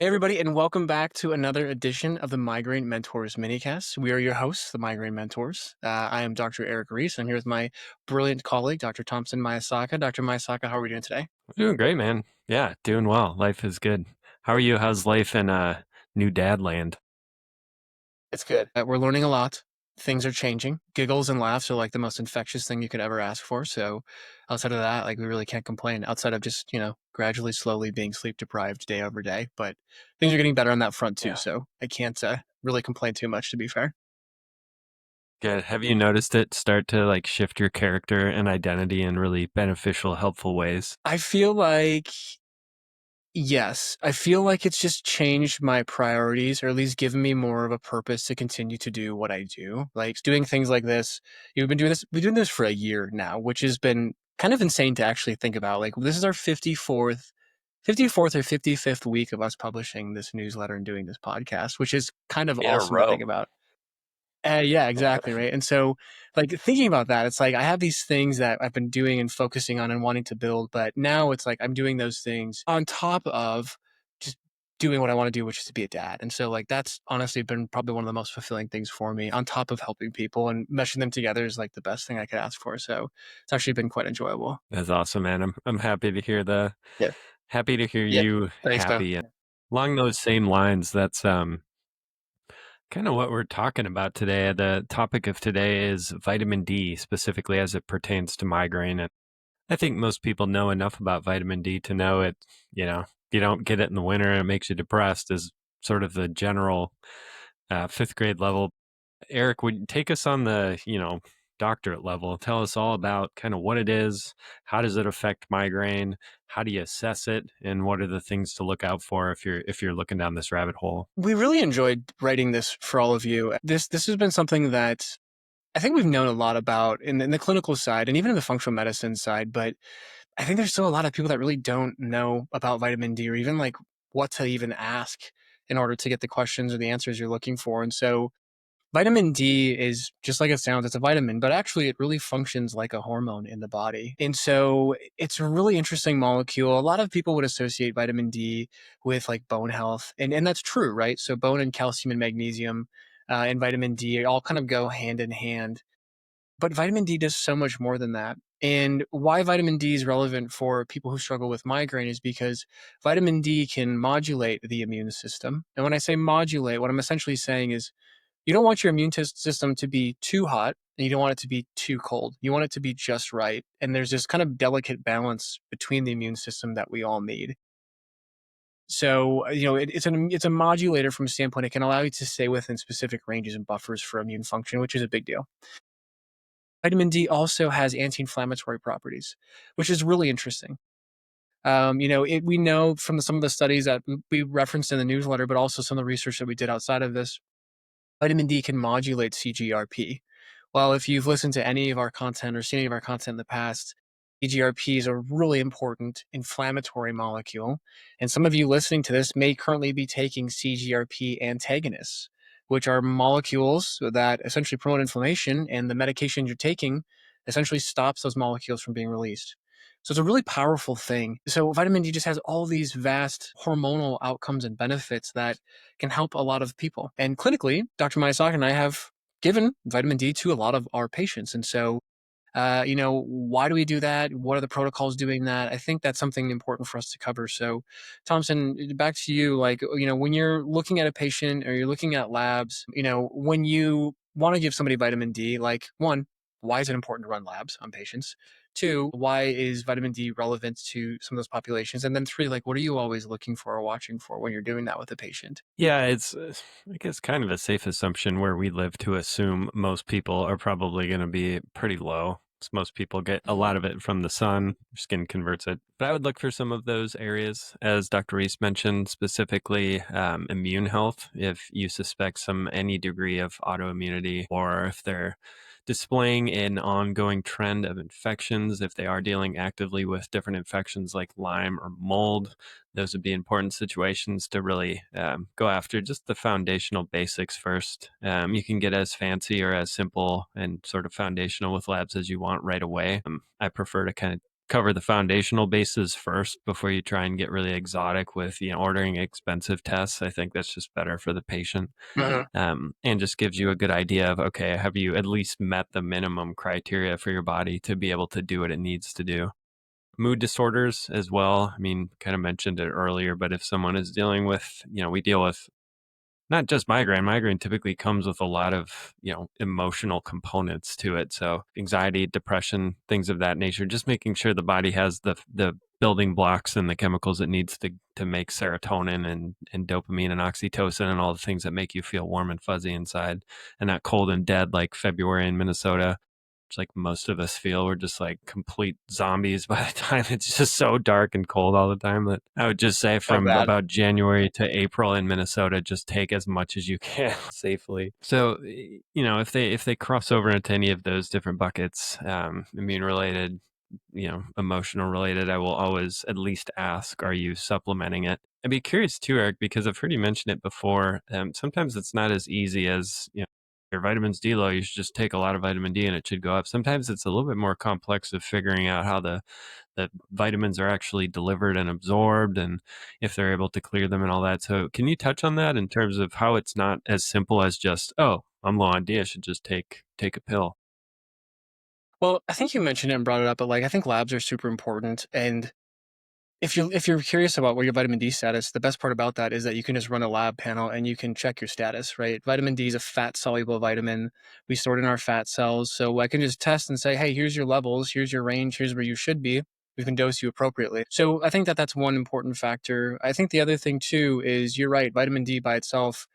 Hey, everybody, and welcome back to another edition of the Migraine Mentors Minicast. We are your hosts, the Migraine Mentors. I am Dr. Erik Reis. I'm here with my brilliant colleague, Dr. Thompson Maesaka. Dr. Maesaka, how are we doing today? Doing great, man. Yeah, doing well. Life is good. How are you? How's life in new dad land? It's good. We're learning a lot. Things are changing. Giggles and laughs are like the most infectious thing you could ever ask for. So, outside of that, like we really can't complain. Outside of just gradually, slowly being sleep deprived day over day, but things are getting better on that front too. Yeah. So I can't really complain too much, to be fair. Good. Have you noticed it start to like shift your character and identity in really beneficial, helpful ways? I feel like Yes, I feel like it's just changed my priorities or at least given me more of a purpose to continue to do what I do. Like doing things like this. We've been doing this for a year now, which has been kind of insane to actually think about. Like this is our 54th or 55th week of us publishing this newsletter and doing this podcast, which is kind of In a awesome to row. think about. Yeah, exactly, right, and so, like, thinking about that, it's like I have these things that I've been doing and focusing on and wanting to build, but now it's like I'm doing those things on top of just doing what I wanna do, which is to be a dad, and so, like, that's honestly been probably one of the most fulfilling things for me on top of helping people, and meshing them together is, like, the best thing I could ask for, so it's actually been quite enjoyable. That's awesome, man. I'm happy to hear Yeah. Yeah. you Thanks, man. happy. And along those same lines, that's kind of what we're talking about today. The topic of today is vitamin D, specifically as it pertains to migraine. And I think most people know enough about vitamin D to know it, you don't get it in the winter and it makes you depressed is sort of the general fifth grade level. Erik, would you take us on the, doctorate level? Tell us all about kind of what it is, how does it affect migraine, how do you assess it, and what are the things to look out for if you're looking down this rabbit hole? We really enjoyed writing this for all of you. This has been something that I think we've known a lot about in the clinical side and even in the functional medicine side, but I think there's still a lot of people that really don't know about vitamin D or even like what to even ask in order to get the questions or the answers you're looking for. And so vitamin D is just like it sounds, it's a vitamin, but actually it really functions like a hormone in the body. And so it's a really interesting molecule. A lot of people would associate vitamin D with like bone health. And that's true, right? So bone and calcium and magnesium and vitamin D all kind of go hand in hand. But vitamin D does so much more than that. And why vitamin D is relevant for people who struggle with migraine is because vitamin D can modulate the immune system. And when I say modulate, what I'm essentially saying is you don't want your immune system to be too hot and you don't want it to be too cold. You want it to be just right. And there's this kind of delicate balance between the immune system that we all need. So, it's a modulator from a standpoint. It can allow you to stay within specific ranges and buffers for immune function, which is a big deal. Vitamin D also has anti-inflammatory properties, which is really interesting. We know from some of the studies that we referenced in the newsletter, but also some of the research that we did outside of this, vitamin D can modulate CGRP. Well, if you've listened to any of our content or seen any of our content in the past, CGRP is a really important inflammatory molecule. And some of you listening to this may currently be taking CGRP antagonists, which are molecules that essentially promote inflammation, and the medication you're taking essentially stops those molecules from being released. So it's a really powerful thing. So vitamin D just has all these vast hormonal outcomes and benefits that can help a lot of people. And clinically, Dr. Maesaka and I have given vitamin D to a lot of our patients. And so, why do we do that? What are the protocols doing that? I think that's something important for us to cover. So, Thompson, back to you. Like, when you're looking at a patient or you're looking at labs, when you want to give somebody vitamin D, like one, why is it important to run labs on patients? Two, why is vitamin D relevant to some of those populations? And then three, like, what are you always looking for or watching for when you're doing that with a patient? Yeah, it's I guess kind of a safe assumption where we live to assume most people are probably going to be pretty low. 'Cause most people get a lot of it from the sun, your skin converts it. But I would look for some of those areas, as Dr. Reese mentioned, specifically immune health. If you suspect any degree of autoimmunity, or if they're displaying an ongoing trend of infections, if they are dealing actively with different infections like Lyme or mold, those would be important situations to really go after just the foundational basics first. You can get as fancy or as simple and sort of foundational with labs as you want right away. I prefer to kind of cover the foundational bases first before you try and get really exotic with, ordering expensive tests. I think that's just better for the patient. Mhm. And just gives you a good idea of, okay, have you at least met the minimum criteria for your body to be able to do what it needs to do? Mood disorders as well. I mean, kind of mentioned it earlier, but if someone is dealing with, we deal with not just migraine. Migraine typically comes with a lot of, emotional components to it. So anxiety, depression, things of that nature, just making sure the body has the building blocks and the chemicals it needs to make serotonin and dopamine and oxytocin and all the things that make you feel warm and fuzzy inside and not cold and dead like February in Minnesota. It's like most of us feel we're just like complete zombies by the time it's just so dark and cold all the time. That I would just say So from bad. about January to April in Minnesota, just take as much as you can safely. So, if they cross over into any of those different buckets, immune related, emotional related, I will always at least ask, are you supplementing it? I'd be curious too, Eric, because I've heard you mention it before. Sometimes it's not as easy as, your vitamins D low, you should just take a lot of vitamin D and it should go up. Sometimes it's a little bit more complex of figuring out how the vitamins are actually delivered and absorbed and if they're able to clear them and all that. So can you touch on that in terms of how it's not as simple as just, oh, I'm low on D, I should just take a pill? Well, I think you mentioned it and brought it up, but like I think labs are super important. And if you're curious about what your vitamin D status, the best part about that is that you can just run a lab panel and you can check your status, right? Vitamin D is a fat soluble vitamin. We store it in our fat cells. So I can just test and say, hey, here's your levels, here's your range, here's where you should be. We can dose you appropriately. So I think that that's one important factor. I think the other thing too is you're right, vitamin D by itself,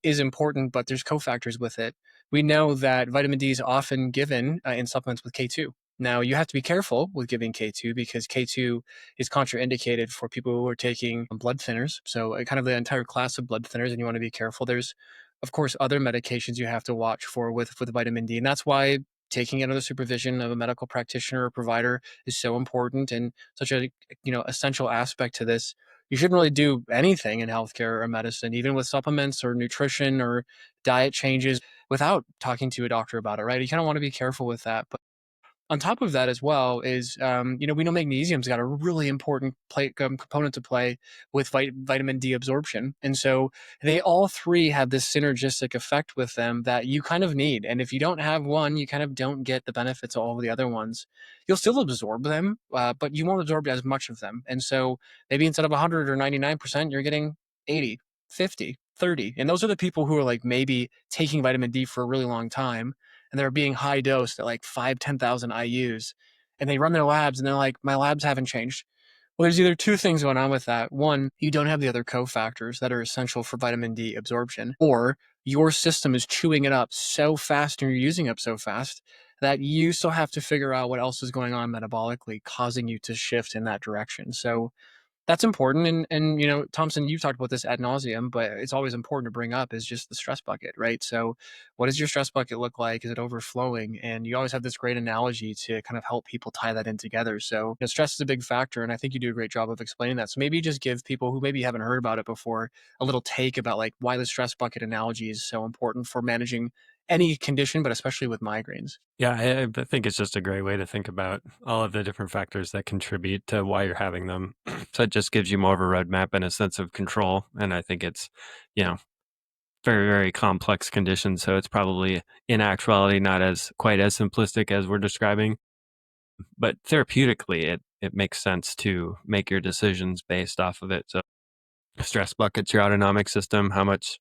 is important, but there's cofactors with it. We know that vitamin D is often given in supplements with K2. Now, you have to be careful with giving K2 because K2 is contraindicated for people who are taking blood thinners. So, kind of the entire class of blood thinners, and you want to be careful. There's, of course, other medications you have to watch for with vitamin D, and that's why taking it under the supervision of a medical practitioner or provider is so important and such a essential aspect to this. You shouldn't really do anything in healthcare or medicine, even with supplements or nutrition or diet changes, without talking to a doctor about it. Right? You kind of want to be careful with that, but on top of that as well is, we know magnesium's got a really important component to play with vitamin D absorption. And so they all three have this synergistic effect with them that you kind of need. And if you don't have one, you kind of don't get the benefits of all of the other ones. You'll still absorb them, but you won't absorb as much of them. And so maybe instead of 100 or 99%, you're getting 80, 50, 30. And those are the people who are like maybe taking vitamin D for a really long time and they're being high dosed at like 5, 10,000 IUs. And they run their labs and they're like, my labs haven't changed. Well, there's either two things going on with that. One, you don't have the other cofactors that are essential for vitamin D absorption, or your system is chewing it up so fast and you're using it up so fast that you still have to figure out what else is going on metabolically, causing you to shift in that direction. So that's important, and Thompson, you've talked about this ad nauseum, but it's always important to bring up is just the stress bucket, right? So, what does your stress bucket look like? Is it overflowing? And you always have this great analogy to kind of help people tie that in together. So, stress is a big factor, and I think you do a great job of explaining that. So, maybe just give people who maybe haven't heard about it before a little take about like why the stress bucket analogy is so important for managing any condition, but especially with migraines. Yeah, I think it's just a great way to think about all of the different factors that contribute to why you're having them. So it just gives you more of a roadmap and a sense of control. And I think it's, you know, very, very complex condition. So it's probably in actuality not as quite as simplistic as we're describing. But therapeutically, it makes sense to make your decisions based off of it. So stress buckets your autonomic system. How much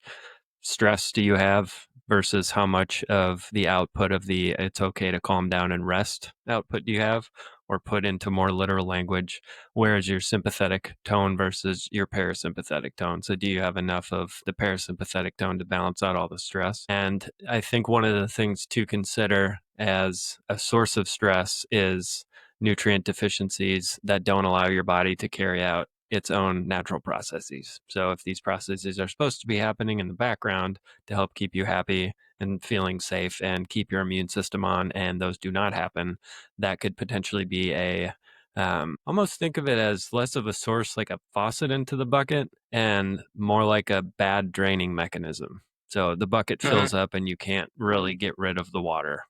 stress do you have versus how much of the output of the it's okay to calm down and rest output do you have? Or put into more literal language, where is your sympathetic tone versus your parasympathetic tone? So, do you have enough of the parasympathetic tone to balance out all the stress? And I think one of the things to consider as a source of stress is nutrient deficiencies that don't allow your body to carry out its own natural processes. So if these processes are supposed to be happening in the background to help keep you happy and feeling safe and keep your immune system on, and those do not happen, that could potentially be a almost think of it as less of a source like a faucet into the bucket and more like a bad draining mechanism. So the bucket fills up and you can't really get rid of the water.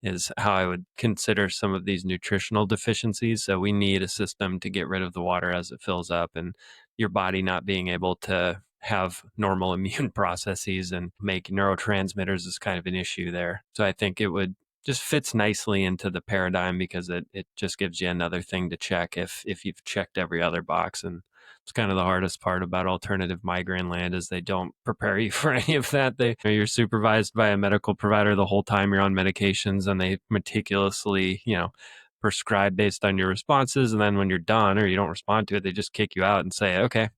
is how I would consider some of these nutritional deficiencies. So we need a system to get rid of the water as it fills up, and your body not being able to have normal immune processes and make neurotransmitters is kind of an issue there. So I think it would just fits nicely into the paradigm because it just gives you another thing to check if you've checked every other box. And it's kind of the hardest part about alternative migraine land is they don't prepare you for any of that. You're supervised by a medical provider the whole time you're on medications, and they meticulously, prescribe based on your responses. And then when you're done or you don't respond to it, they just kick you out and say, okay,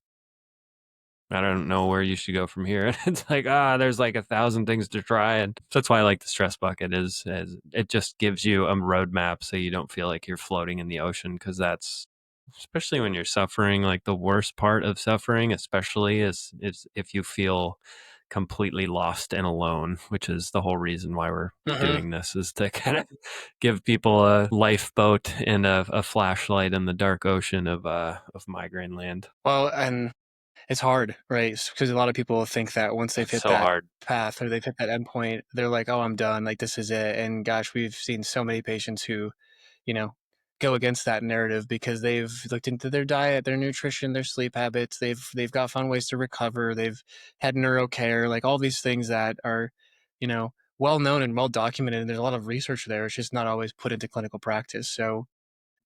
I don't know where you should go from here. And it's like, there's like 1,000 things to try. And so that's why I like the stress bucket is it just gives you a roadmap so you don't feel like you're floating in the ocean. Cause that's, especially when you're suffering, like the worst part of suffering, especially is if you feel completely lost and alone, which is the whole reason why we're Hmm. doing this, is to kind of give people a lifeboat and a flashlight in the dark ocean of migraine land. Well, and it's hard, right? Because a lot of people think that once they've It's hit so that hard. path or they've hit that endpoint, they're like, "Oh, I'm done. Like this is it." And gosh, we've seen so many patients who, you know, go against that narrative because they've looked into their diet, their nutrition, their sleep habits. They've got fun ways to recover. They've had neuro care, like all these things that are, well known and well documented. And there's a lot of research there. It's just not always put into clinical practice. So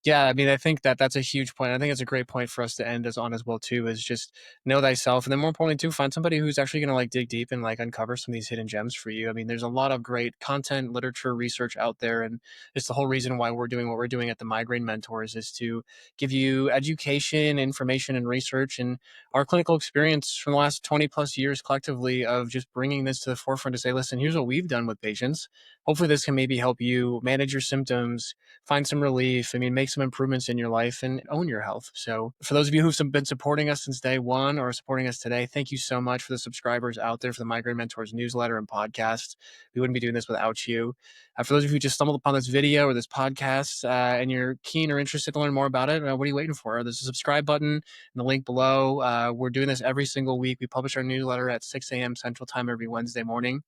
yeah, I mean, I think that that's a huge point. I think it's a great point for us to end us on as well too, is just know thyself. And then more importantly too, find somebody who's actually going to like dig deep and like uncover some of these hidden gems for you. I mean, there's a lot of great content, literature, research out there. And it's the whole reason why we're doing what we're doing at the Migraine Mentors is to give you education, information, and research. And our clinical experience from the last 20 plus years collectively of just bringing this to the forefront to say, listen, here's what we've done with patients. Hopefully this can maybe help you manage your symptoms, find some relief. I mean, make some improvements in your life and own your health. So, for those of you who've been supporting us since day one or supporting us today, thank you so much for the subscribers out there for the Migraine Mentors newsletter and podcast. We wouldn't be doing this without you. For those of you who just stumbled upon this video or this podcast and you're keen or interested to learn more about it, what are you waiting for? There's a subscribe button and the link below. We're doing this every single week. We publish our newsletter at 6 a.m. Central Time every Wednesday morning.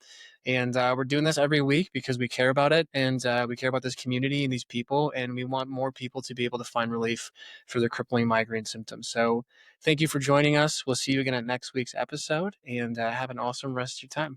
And we're doing this every week because we care about it and we care about this community and these people. And we want more people to be able to find relief for their crippling migraine symptoms. So thank you for joining us. We'll see you again at next week's episode and have an awesome rest of your time.